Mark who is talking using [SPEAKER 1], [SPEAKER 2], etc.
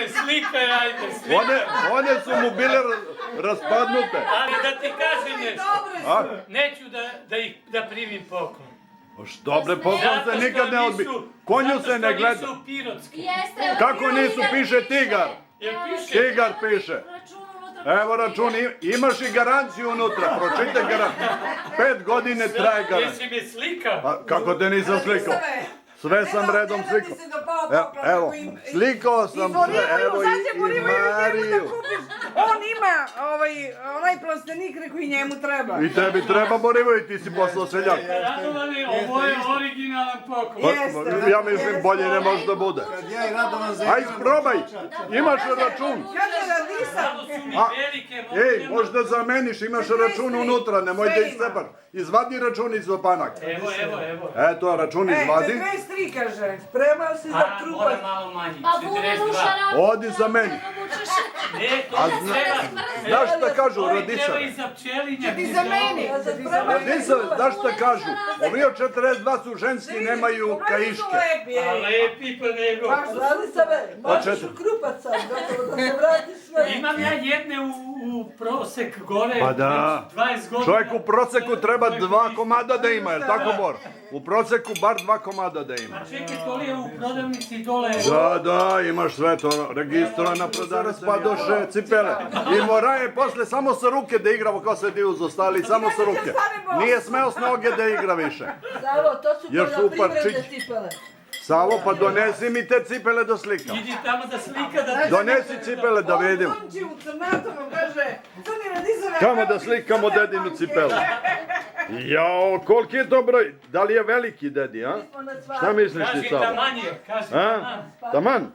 [SPEAKER 1] Ajde, slikaj, ajde, slikaj.
[SPEAKER 2] One su mu bile raspadnute.
[SPEAKER 1] Ali da ti kažem nešto,
[SPEAKER 2] A?
[SPEAKER 1] neću da primim poklon.
[SPEAKER 2] Što bre, poklon se nikad ne odbi. Konju se ne gleda.
[SPEAKER 1] Zato što nisu pirotski.
[SPEAKER 2] Kako nisu, piše tigar.
[SPEAKER 1] Jel piše?
[SPEAKER 2] Tigar piše. Evo račun, imaš i garanciju unutra, pročitaj garanciju. 5 godine traje garancija.
[SPEAKER 1] Jesi me slikao?
[SPEAKER 2] Pa kako te nisam slikao? Sve sam redom slikao. Evo, slikao sam sve, evo i Mariju.
[SPEAKER 3] On ima onaj plastenik, rekao i njemu treba.
[SPEAKER 2] I tebi treba Borivoje, ti si poslao seljak.
[SPEAKER 1] Radovane, ovo je originalan poklon.
[SPEAKER 2] Ja mislim bolje ne može da bude. Ajde, probaj, imaš račun.
[SPEAKER 3] Kaže Radisa.
[SPEAKER 1] Samo su mi velike,
[SPEAKER 2] Ej, možda zameniš, imaš račun unutra, nemoj da istepaš. Izvadi račun iz opanak.
[SPEAKER 1] Evo.
[SPEAKER 2] Eto, račun izvadi.
[SPEAKER 3] 43 kaže, spremao se za
[SPEAKER 1] A,
[SPEAKER 3] trupac.
[SPEAKER 1] mora malo manje,
[SPEAKER 4] Pa bude
[SPEAKER 1] 42.
[SPEAKER 4] duša rada.
[SPEAKER 2] Odi za meni.
[SPEAKER 1] Ne, to
[SPEAKER 2] A
[SPEAKER 1] mi treba.
[SPEAKER 2] Znaš šta kažu,
[SPEAKER 1] Ovi
[SPEAKER 2] Radisa?
[SPEAKER 1] treba i za pčelinjak.
[SPEAKER 3] Ti za meni.
[SPEAKER 2] Radisa, znaš šta kažu? Ovi od 42 su ženski, nemaju kaiške.
[SPEAKER 1] A lepi pa nego.
[SPEAKER 3] Radisa, možeš u krupac sad, gotovo da se vratiš sve.
[SPEAKER 1] Imam ja jedne u prosek gore.
[SPEAKER 2] Pa da.
[SPEAKER 1] 20 godina.
[SPEAKER 2] Čovjek u proseku treba 2 komada da ima, jel tako Bor? U proseku bar 2 komada da ima.
[SPEAKER 1] A čekaj, to li je u prodavnici dole?
[SPEAKER 2] Da, imaš sve to registrovano prodavnice, pa doše cipele. I mora je posle samo sa ruke da igramo kao se dio zostali, samo sa ruke. Nije smeo s noge da igra više.
[SPEAKER 5] Savo, to su
[SPEAKER 2] Jer su
[SPEAKER 5] poljoprivredne
[SPEAKER 2] parčići.
[SPEAKER 5] cipele.
[SPEAKER 2] Savo, pa donesi mi te cipele da slikam.
[SPEAKER 1] Idi tamo da slika da...
[SPEAKER 2] Donesi cipele da vidim.
[SPEAKER 3] On će u crnatovom, kaže, crni Radisove.
[SPEAKER 2] Kamo da slikamo dedinu cipelu. Jao, koliki je to broj? Da li je veliki dedi, a? Šta misliš ti,
[SPEAKER 1] Kaži
[SPEAKER 2] Savo?
[SPEAKER 1] taman je, kaži
[SPEAKER 2] A?
[SPEAKER 1] taman.
[SPEAKER 2] Taman?